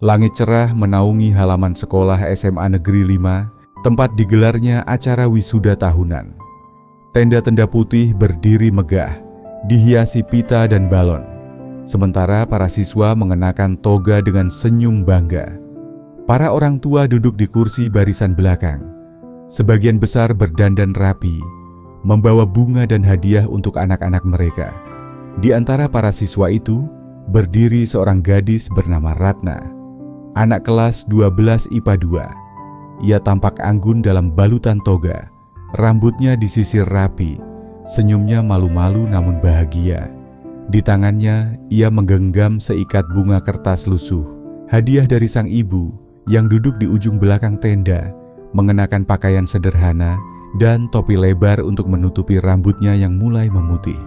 Langit cerah menaungi halaman sekolah SMA Negeri 5, tempat digelarnya acara wisuda tahunan. Tenda-tenda putih berdiri megah, dihiasi pita dan balon. Sementara para siswa mengenakan toga dengan senyum bangga. Para orang tua duduk di kursi barisan belakang. Sebagian besar berdandan rapi, membawa bunga dan hadiah untuk anak-anak mereka. Di antara para siswa itu, berdiri seorang gadis bernama Ratna, anak kelas 12 IPA 2. Ia tampak anggun dalam balutan toga, rambutnya disisir rapi, senyumnya malu-malu namun bahagia. Di tangannya, ia menggenggam seikat bunga kertas lusuh, hadiah dari sang ibu yang duduk di ujung belakang tenda, mengenakan pakaian sederhana dan topi lebar untuk menutupi rambutnya yang mulai memutih.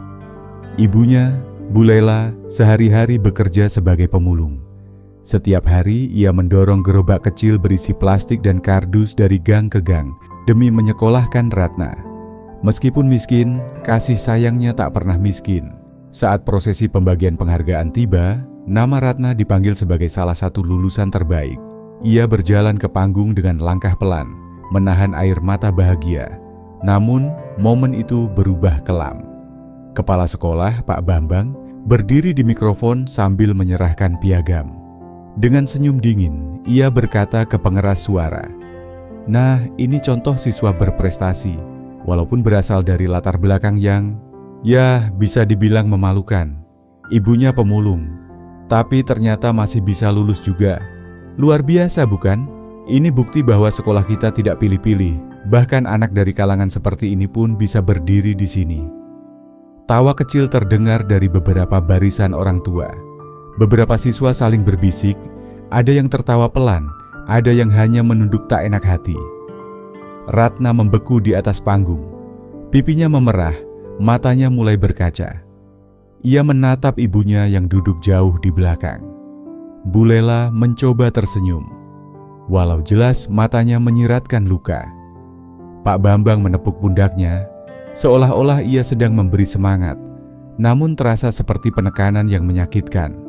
Ibunya, Bu Lela, sehari-hari bekerja sebagai pemulung. Setiap hari ia mendorong gerobak kecil berisi plastik dan kardus dari gang ke gang demi menyekolahkan Ratna. Meskipun miskin, kasih sayangnya tak pernah miskin. Saat prosesi pembagian penghargaan tiba, nama Ratna dipanggil sebagai salah satu lulusan terbaik. Ia berjalan ke panggung dengan langkah pelan, menahan air mata bahagia. Namun, momen itu berubah kelam. Kepala sekolah, Pak Bambang, berdiri di mikrofon sambil menyerahkan piagam. Dengan senyum dingin, ia berkata ke pengeras suara, "Nah, ini contoh siswa berprestasi, walaupun berasal dari latar belakang yang, ya, bisa dibilang memalukan. Ibunya pemulung, tapi ternyata masih bisa lulus juga. Luar biasa bukan? Ini bukti bahwa sekolah kita tidak pilih-pilih. Bahkan anak dari kalangan seperti ini pun bisa berdiri di sini." Tawa kecil terdengar dari beberapa barisan orang tua. Beberapa siswa saling berbisik, ada yang tertawa pelan, ada yang hanya menunduk tak enak hati. Ratna membeku di atas panggung. Pipinya memerah, matanya mulai berkaca. Ia menatap ibunya yang duduk jauh di belakang. Bu Lela mencoba tersenyum, walau jelas matanya menyiratkan luka. Pak Bambang menepuk pundaknya, seolah-olah ia sedang memberi semangat, namun terasa seperti penekanan yang menyakitkan.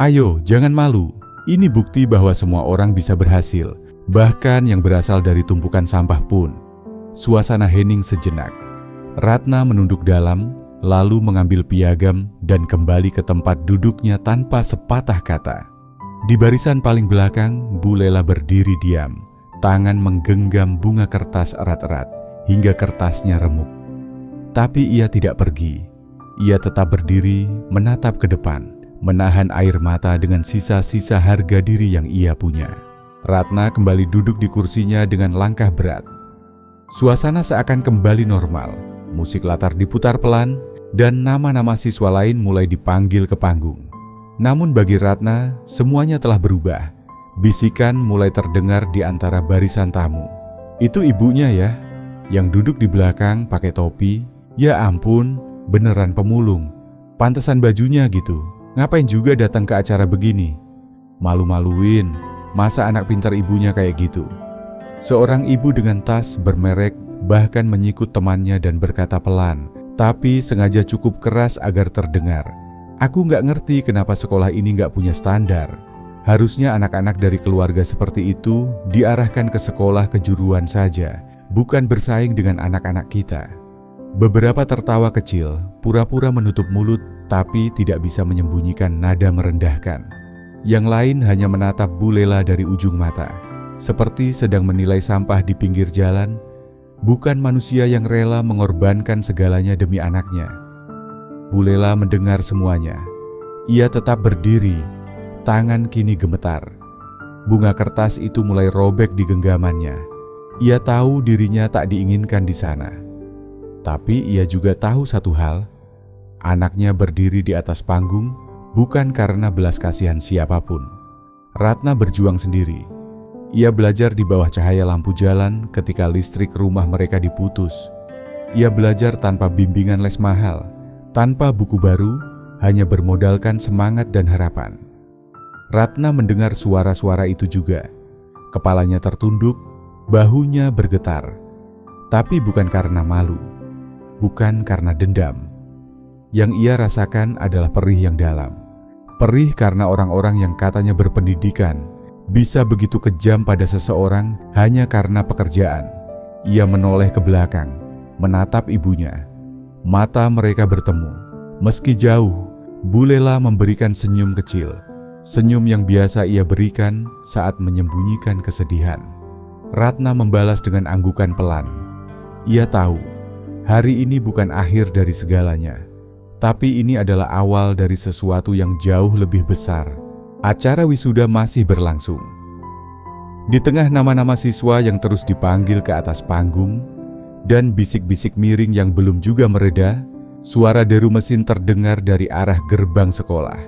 "Ayo, jangan malu. Ini bukti bahwa semua orang bisa berhasil, bahkan yang berasal dari tumpukan sampah pun." Suasana hening sejenak. Ratna menunduk dalam, lalu mengambil piagam dan kembali ke tempat duduknya tanpa sepatah kata. Di barisan paling belakang, Bu Lela berdiri diam, tangan menggenggam bunga kertas erat-erat hingga kertasnya remuk. Tapi ia tidak pergi. Ia tetap berdiri, menatap ke depan, menahan air mata dengan sisa-sisa harga diri yang ia punya. Ratna kembali duduk di kursinya dengan langkah berat. Suasana seakan kembali normal. Musik latar diputar pelan, dan nama-nama siswa lain mulai dipanggil ke panggung. Namun bagi Ratna, semuanya telah berubah. Bisikan mulai terdengar di antara barisan tamu. "Itu ibunya ya, yang duduk di belakang pakai topi. Ya ampun, beneran pemulung. Pantesan bajunya gitu. Ngapain juga datang ke acara begini? Malu-maluin, masa anak pintar ibunya kayak gitu." Seorang ibu dengan tas bermerek bahkan menyikut temannya dan berkata pelan, tapi sengaja cukup keras agar terdengar, "Aku nggak ngerti kenapa sekolah ini nggak punya standar. Harusnya anak-anak dari keluarga seperti itu diarahkan ke sekolah kejuruan saja, bukan bersaing dengan anak-anak kita." Beberapa tertawa kecil, pura-pura menutup mulut, tapi tidak bisa menyembunyikan nada merendahkan. Yang lain hanya menatap Bu Lela dari ujung mata, seperti sedang menilai sampah di pinggir jalan, bukan manusia yang rela mengorbankan segalanya demi anaknya. Bu Lela mendengar semuanya. Ia tetap berdiri, tangan kini gemetar. Bunga kertas itu mulai robek di genggamannya. Ia tahu dirinya tak diinginkan di sana. Tapi ia juga tahu satu hal, anaknya berdiri di atas panggung bukan karena belas kasihan siapapun. Ratna berjuang sendiri. Ia belajar di bawah cahaya lampu jalan ketika listrik rumah mereka diputus. Ia belajar tanpa bimbingan les mahal, tanpa buku baru, hanya bermodalkan semangat dan harapan. Ratna mendengar suara-suara itu juga. Kepalanya tertunduk, bahunya bergetar. Tapi bukan karena malu, bukan karena dendam. Yang ia rasakan adalah perih yang dalam. Perih karena orang-orang yang katanya berpendidikan, bisa begitu kejam pada seseorang hanya karena pekerjaan. Ia menoleh ke belakang, menatap ibunya. Mata mereka bertemu. Meski jauh, Bu Lela memberikan senyum kecil. Senyum yang biasa ia berikan saat menyembunyikan kesedihan. Ratna membalas dengan anggukan pelan. Ia tahu, hari ini bukan akhir dari segalanya. Tapi ini adalah awal dari sesuatu yang jauh lebih besar. Acara wisuda masih berlangsung. Di tengah nama-nama siswa yang terus dipanggil ke atas panggung, dan bisik-bisik miring yang belum juga mereda, suara deru mesin terdengar dari arah gerbang sekolah.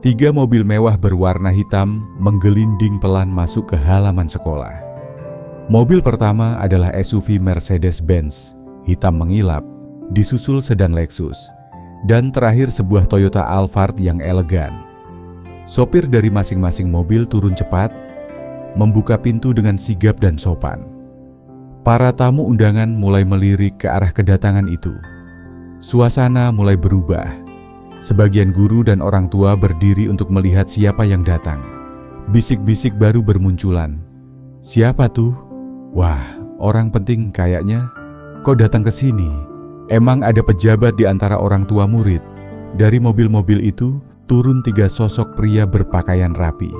3 mobil mewah berwarna hitam menggelinding pelan masuk ke halaman sekolah. Mobil pertama adalah SUV Mercedes-Benz, hitam mengilap, disusul sedan Lexus, dan terakhir sebuah Toyota Alphard yang elegan. Sopir dari masing-masing mobil turun cepat, membuka pintu dengan sigap dan sopan. Para tamu undangan mulai melirik ke arah kedatangan itu. Suasana mulai berubah. Sebagian guru dan orang tua berdiri untuk melihat siapa yang datang. Bisik-bisik baru bermunculan. Siapa tuh? Wah, orang penting kayaknya. Kok datang ke sini? Emang ada pejabat di antara orang tua murid? Dari mobil-mobil itu turun 3 sosok pria berpakaian rapi.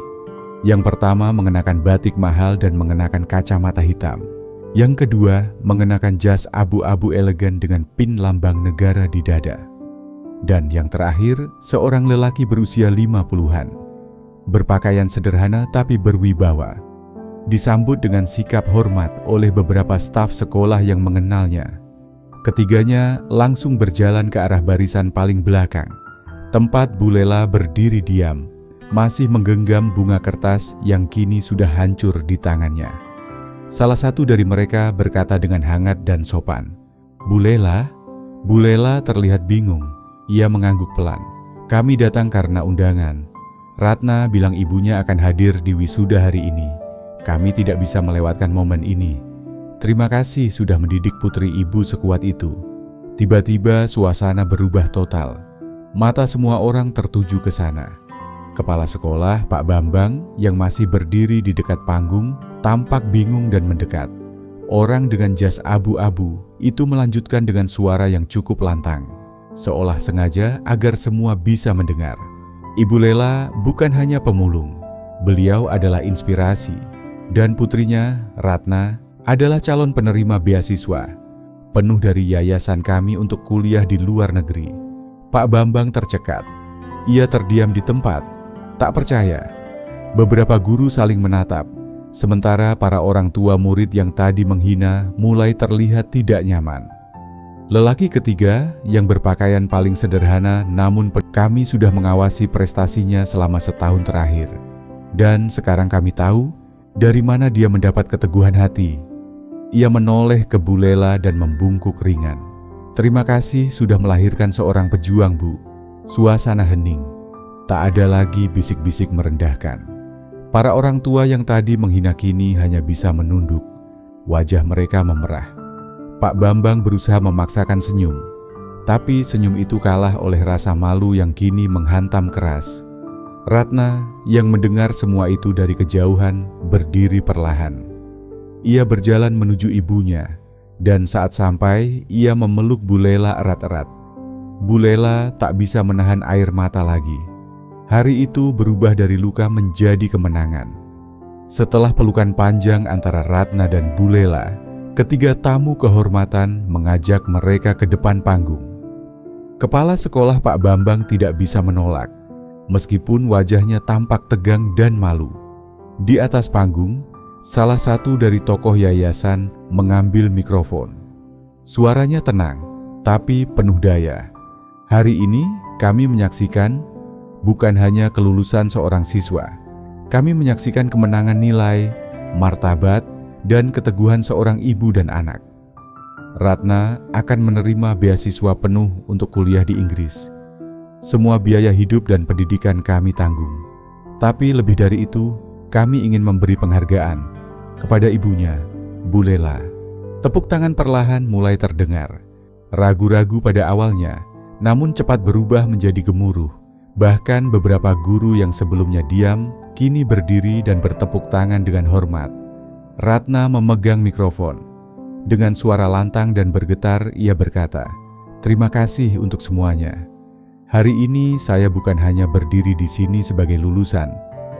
Yang pertama mengenakan batik mahal dan mengenakan kacamata hitam. Yang kedua mengenakan jas abu-abu elegan dengan pin lambang negara di dada. Dan yang terakhir seorang lelaki berusia 50-an. Berpakaian sederhana tapi berwibawa. Disambut dengan sikap hormat oleh beberapa staf sekolah yang mengenalnya. Ketiganya langsung berjalan ke arah barisan paling belakang, tempat Bu Lela berdiri diam, masih menggenggam bunga kertas yang kini sudah hancur di tangannya. Salah satu dari mereka berkata dengan hangat dan sopan, "Bu Lela?" Bu Lela terlihat bingung. Ia mengangguk pelan. "Kami datang karena undangan. Ratna bilang ibunya akan hadir di wisuda hari ini. Kami tidak bisa melewatkan momen ini. Terima kasih sudah mendidik putri ibu sekuat itu." Tiba-tiba suasana berubah total. Mata semua orang tertuju ke sana. Kepala sekolah, Pak Bambang, yang masih berdiri di dekat panggung, tampak bingung dan mendekat. Orang dengan jas abu-abu itu melanjutkan dengan suara yang cukup lantang, seolah sengaja agar semua bisa mendengar. Ibu Lela bukan hanya pemulung, beliau adalah inspirasi. Dan putrinya, Ratna, adalah calon penerima beasiswa penuh dari yayasan kami untuk kuliah di luar negeri. Pak Bambang tercekat. Ia terdiam di tempat, tak percaya. Beberapa guru saling menatap, sementara para orang tua murid yang tadi menghina mulai terlihat tidak nyaman. Lelaki ketiga yang berpakaian paling sederhana, namun kami sudah mengawasi prestasinya selama setahun terakhir. Dan sekarang kami tahu dari mana dia mendapat keteguhan hati. Ia menoleh ke Bu Lela dan membungkuk ringan. "Terima kasih sudah melahirkan seorang pejuang, Bu." Suasana hening. Tak ada lagi bisik-bisik merendahkan. Para orang tua yang tadi menghina kini hanya bisa menunduk. Wajah mereka memerah. Pak Bambang berusaha memaksakan senyum. Tapi senyum itu kalah oleh rasa malu yang kini menghantam keras. Ratna yang mendengar semua itu dari kejauhan berdiri perlahan. Ia berjalan menuju ibunya, dan saat sampai ia memeluk Bu Lela erat-erat. Bu Lela tak bisa menahan air mata lagi. Hari itu berubah dari luka menjadi kemenangan. Setelah pelukan panjang antara Ratna dan Bu Lela, ketiga tamu kehormatan mengajak mereka ke depan panggung. Kepala sekolah Pak Bambang tidak bisa menolak, meskipun wajahnya tampak tegang dan malu. Di atas panggung, salah satu dari tokoh yayasan mengambil mikrofon. Suaranya tenang, tapi penuh daya. "Hari ini kami menyaksikan bukan hanya kelulusan seorang siswa. Kami menyaksikan kemenangan nilai, martabat, dan keteguhan seorang ibu dan anak. Ratna akan menerima beasiswa penuh untuk kuliah di Inggris. Semua biaya hidup dan pendidikan kami tanggung. Tapi lebih dari itu, kami ingin memberi penghargaan kepada ibunya, Bu Lela." Tepuk tangan perlahan mulai terdengar. Ragu-ragu pada awalnya, namun cepat berubah menjadi gemuruh. Bahkan beberapa guru yang sebelumnya diam kini berdiri dan bertepuk tangan dengan hormat. Ratna memegang mikrofon. Dengan suara lantang dan bergetar, ia berkata, "Terima kasih untuk semuanya. Hari ini saya bukan hanya berdiri di sini sebagai lulusan,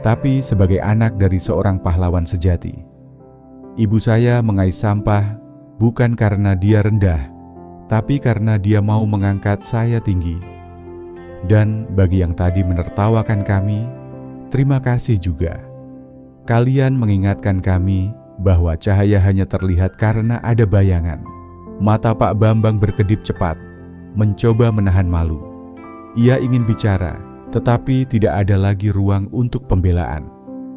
tapi sebagai anak dari seorang pahlawan sejati. Ibu saya mengais sampah bukan karena dia rendah, tapi karena dia mau mengangkat saya tinggi. Dan bagi yang tadi menertawakan kami, terima kasih juga. Kalian mengingatkan kami bahwa cahaya hanya terlihat karena ada bayangan." Mata Pak Bambang berkedip cepat, mencoba menahan malu. Ia ingin bicara, tetapi tidak ada lagi ruang untuk pembelaan.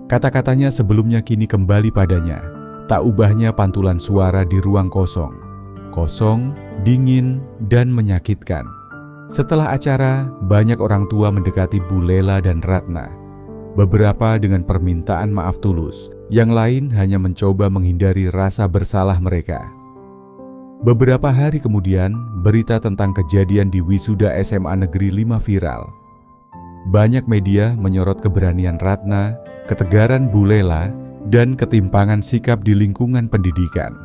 Kata-katanya sebelumnya kini kembali padanya. Tak ubahnya pantulan suara di ruang kosong. Kosong, dingin, dan menyakitkan. Setelah acara, banyak orang tua mendekati Bu Lela dan Ratna. Beberapa dengan permintaan maaf tulus, yang lain hanya mencoba menghindari rasa bersalah mereka. Beberapa hari kemudian, berita tentang kejadian di wisuda SMA Negeri 5 viral. Banyak media menyorot keberanian Ratna, ketegaran Bu Lela, dan ketimpangan sikap di lingkungan pendidikan.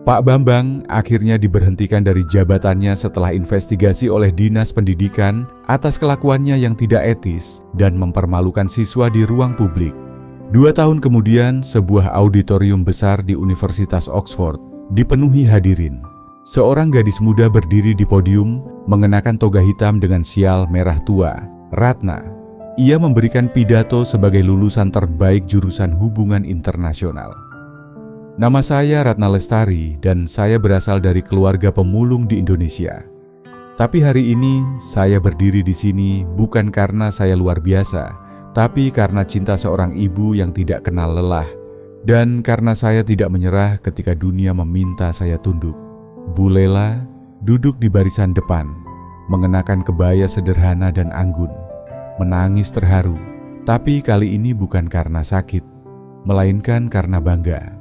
Pak Bambang akhirnya diberhentikan dari jabatannya setelah investigasi oleh Dinas Pendidikan atas kelakuannya yang tidak etis dan mempermalukan siswa di ruang publik. 2 tahun kemudian, sebuah auditorium besar di Universitas Oxford dipenuhi hadirin. Seorang gadis muda berdiri di podium mengenakan toga hitam dengan sial merah tua, Ratna. Ia memberikan pidato sebagai lulusan terbaik jurusan hubungan internasional. "Nama saya Ratna Lestari dan saya berasal dari keluarga pemulung di Indonesia. Tapi hari ini saya berdiri di sini bukan karena saya luar biasa, tapi karena cinta seorang ibu yang tidak kenal lelah dan karena saya tidak menyerah ketika dunia meminta saya tunduk." Bu Lela duduk di barisan depan, mengenakan kebaya sederhana dan anggun, menangis terharu, tapi kali ini bukan karena sakit, melainkan karena bangga.